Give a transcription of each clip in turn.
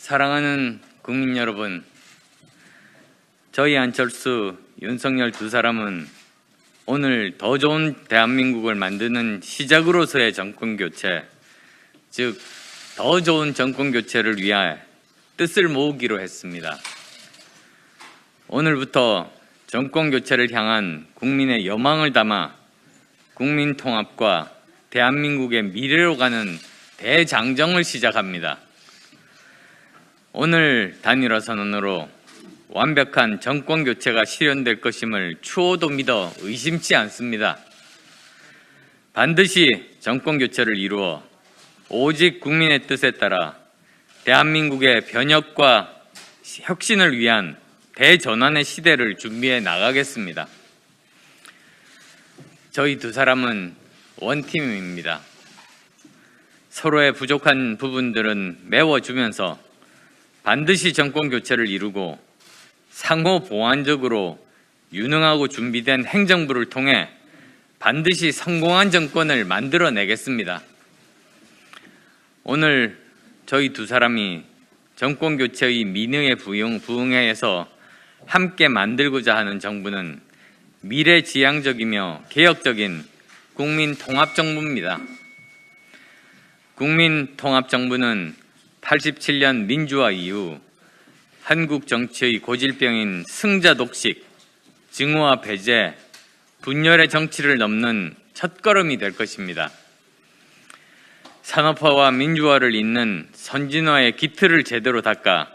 사랑하는 국민 여러분, 저희 안철수, 윤석열 두 사람은 오늘 더 좋은 대한민국을 만드는 시작으로서의 정권교체, 즉 더 좋은 정권교체를 위해 뜻을 모으기로 했습니다. 오늘부터 정권교체를 향한 국민의 여망을 담아 국민통합과 대한민국의 미래로 가는 대장정을 시작합니다. 오늘 단일화 선언으로 완벽한 정권교체가 실현될 것임을 추호도 믿어 의심치 않습니다. 반드시 정권교체를 이루어 오직 국민의 뜻에 따라 대한민국의 변혁과 혁신을 위한 대전환의 시대를 준비해 나가겠습니다. 저희 두 사람은 원팀입니다. 서로의 부족한 부분들은 메워주면서 반드시 정권교체를 이루고 상호 보완적으로 유능하고 준비된 행정부를 통해 반드시 성공한 정권을 만들어내겠습니다. 오늘 저희 두 사람이 정권교체의 민의에 부응해서 함께 만들고자 하는 정부는 미래지향적이며 개혁적인 국민통합정부입니다. 국민통합정부는 87년 민주화 이후 한국 정치의 고질병인 승자 독식, 증오와 배제, 분열의 정치를 넘는 첫걸음이 될 것입니다. 산업화와 민주화를 잇는 선진화의 기틀을 제대로 닦아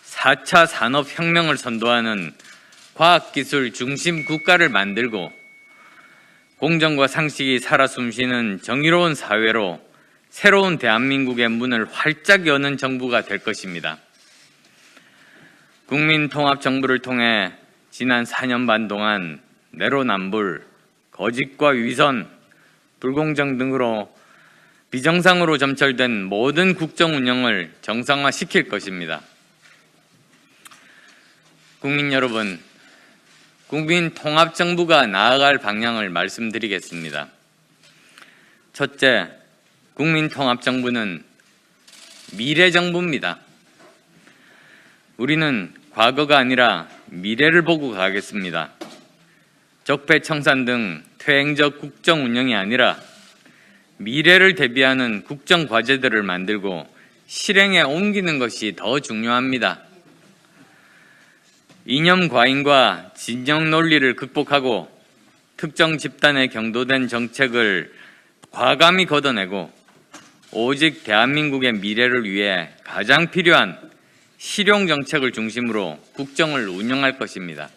4차 산업혁명을 선도하는 과학기술 중심 국가를 만들고 공정과 상식이 살아 숨쉬는 정의로운 사회로 새로운 대한민국의 문을 활짝 여는 정부가 될 것입니다. 국민통합정부를 통해 지난 4년 반 동안 내로남불, 거짓과 위선, 불공정 등으로 비정상으로 점철된 모든 국정 운영을 정상화시킬 것입니다. 국민 여러분, 국민통합정부가 나아갈 방향을 말씀드리겠습니다. 첫째, 국민통합정부는 미래정부입니다. 우리는 과거가 아니라 미래를 보고 가겠습니다. 적폐청산 등 퇴행적 국정 운영이 아니라 미래를 대비하는 국정 과제들을 만들고 실행에 옮기는 것이 더 중요합니다. 이념 과잉과 진영 논리를 극복하고 특정 집단에 경도된 정책을 과감히 걷어내고 오직 대한민국의 미래를 위해 가장 필요한 실용 정책을 중심으로 국정을 운영할 것입니다.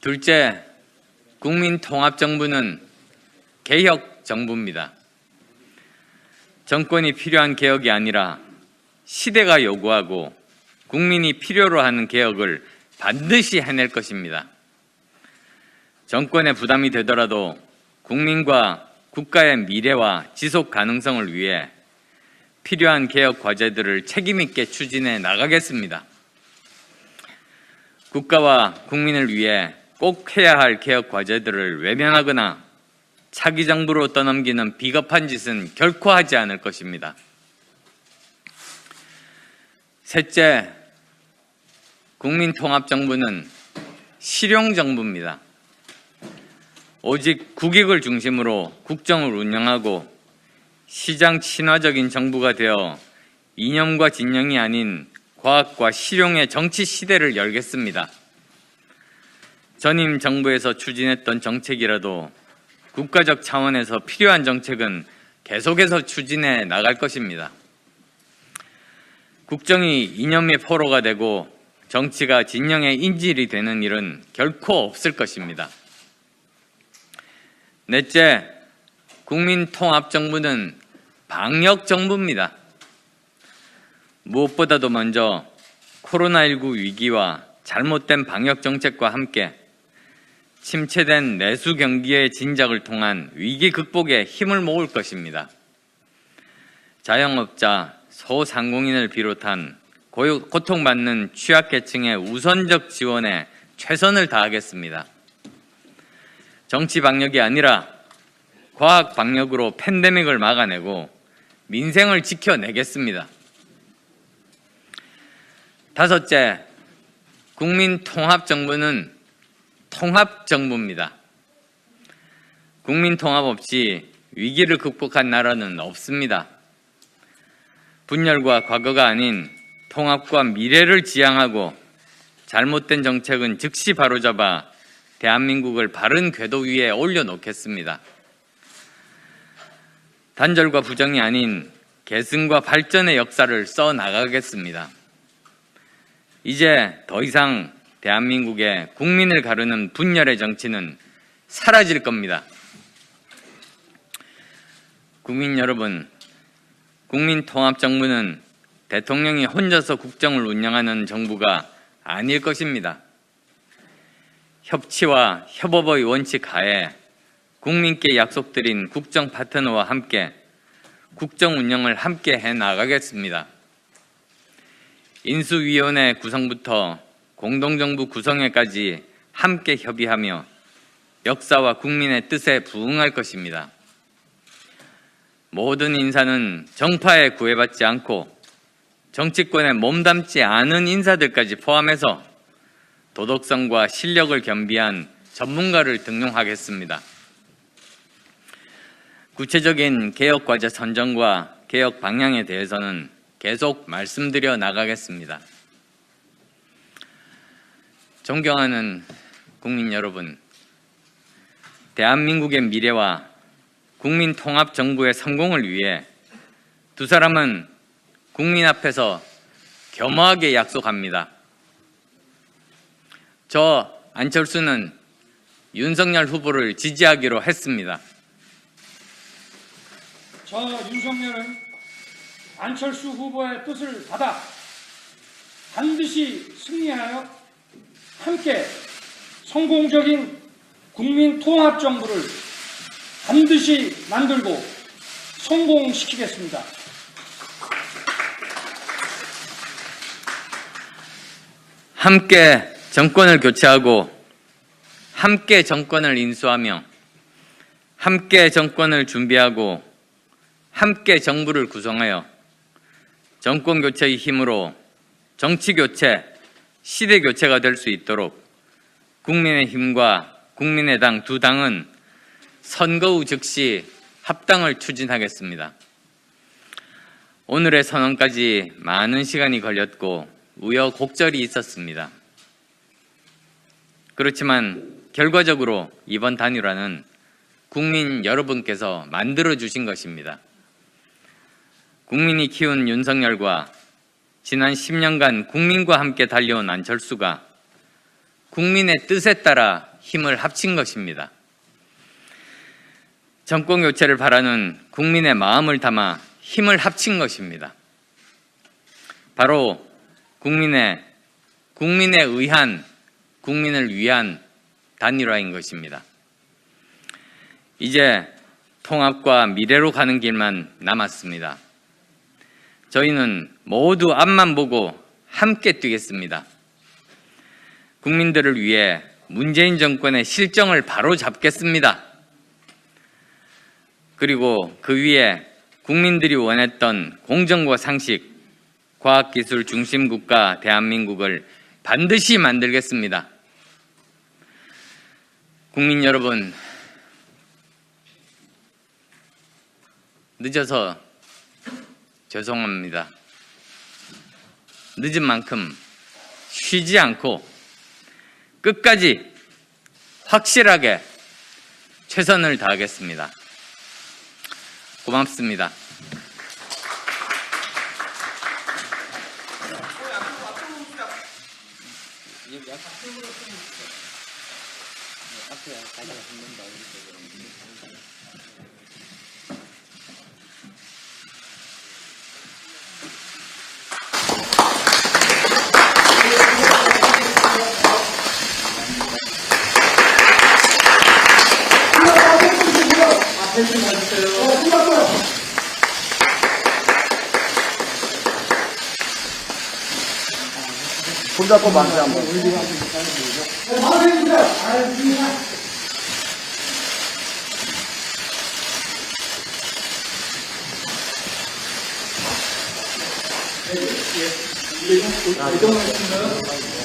둘째, 국민통합정부는 개혁 정부입니다. 정권이 필요한 개혁이 아니라 시대가 요구하고 국민이 필요로 하는 개혁을 반드시 해낼 것입니다. 정권의 부담이 되더라도 국민과 국가의 미래와 지속 가능성을 위해 필요한 개혁 과제들을 책임 있게 추진해 나가겠습니다. 국가와 국민을 위해 꼭 해야 할 개혁 과제들을 외면하거나 차기 정부로 떠넘기는 비겁한 짓은 결코 하지 않을 것입니다. 셋째, 국민통합정부는 실용정부입니다. 오직 국익을 중심으로 국정을 운영하고 시장 친화적인 정부가 되어 이념과 진영이 아닌 과학과 실용의 정치 시대를 열겠습니다. 전임 정부에서 추진했던 정책이라도 국가적 차원에서 필요한 정책은 계속해서 추진해 나갈 것입니다. 국정이 이념의 포로가 되고 정치가 진영의 인질이 되는 일은 결코 없을 것입니다. 넷째, 국민통합정부는 방역정부입니다. 무엇보다도 먼저 코로나19 위기와 잘못된 방역정책과 함께 침체된 내수 경기의 진작을 통한 위기 극복에 힘을 모을 것입니다. 자영업자, 소상공인을 비롯한 고통받는 취약계층의 우선적 지원에 최선을 다하겠습니다. 정치 방역이 아니라 과학 방역으로 팬데믹을 막아내고 민생을 지켜내겠습니다. 다섯째, 국민통합정부는 통합정부입니다. 국민통합 없이 위기를 극복한 나라는 없습니다. 분열과 과거가 아닌 통합과 미래를 지향하고 잘못된 정책은 즉시 바로잡아 대한민국을 바른 궤도 위에 올려놓겠습니다. 단절과 부정이 아닌 계승과 발전의 역사를 써나가겠습니다. 이제 더 이상 대한민국의 국민을 가르는 분열의 정치는 사라질 겁니다. 국민 여러분, 국민통합정부는 대통령이 혼자서 국정을 운영하는 정부가 아닐 것입니다. 협치와 협업의 원칙 하에 국민께 약속드린 국정 파트너와 함께 국정 운영을 함께 해나가겠습니다. 인수위원회 구성부터 공동정부 구성회까지 함께 협의하며 역사와 국민의 뜻에 부응할 것입니다. 모든 인사는 정파에 구애받지 않고 정치권에 몸담지 않은 인사들까지 포함해서 도덕성과 실력을 겸비한 전문가를 등용하겠습니다. 구체적인 개혁과제 선정과 개혁 방향에 대해서는 계속 말씀드려 나가겠습니다. 존경하는 국민 여러분, 대한민국의 미래와 국민통합정부의 성공을 위해 두 사람은 국민 앞에서 겸허하게 약속합니다. 저 안철수는 윤석열 후보를 지지하기로 했습니다. 저 윤석열은 안철수 후보의 뜻을 받아 반드시 승리하여 함께 성공적인 국민통합정부를 반드시 만들고 성공시키겠습니다. 함께 정권을 교체하고 함께 정권을 인수하며 함께 정권을 준비하고 함께 정부를 구성하여 정권 교체의 힘으로 정치 교체, 시대 교체가 될 수 있도록 국민의힘과 국민의당 두 당은 선거 후 즉시 합당을 추진하겠습니다. 오늘의 선언까지 많은 시간이 걸렸고 우여곡절이 있었습니다. 그렇지만 결과적으로 이번 단일화는 국민 여러분께서 만들어주신 것입니다. 국민이 키운 윤석열과 지난 10년간 국민과 함께 달려온 안철수가 국민의 뜻에 따라 힘을 합친 것입니다. 정권 교체를 바라는 국민의 마음을 담아 힘을 합친 것입니다. 바로 국민에 의한, 국민을 위한 단일화인 것입니다. 이제 통합과 미래로 가는 길만 남았습니다. 저희는 모두 앞만 보고 함께 뛰겠습니다. 국민들을 위해 문재인 정권의 실정을 바로잡겠습니다. 그리고 그 위에 국민들이 원했던 공정과 상식, 과학기술 중심 국가 대한민국을 반드시 만들겠습니다. 국민 여러분, 늦어서 죄송합니다. 늦은 만큼 쉬지 않고 끝까지 확실하게 최선을 다하겠습니다. 고맙습니다. 손잡고 만세 한번. 예. 이동훈 씨는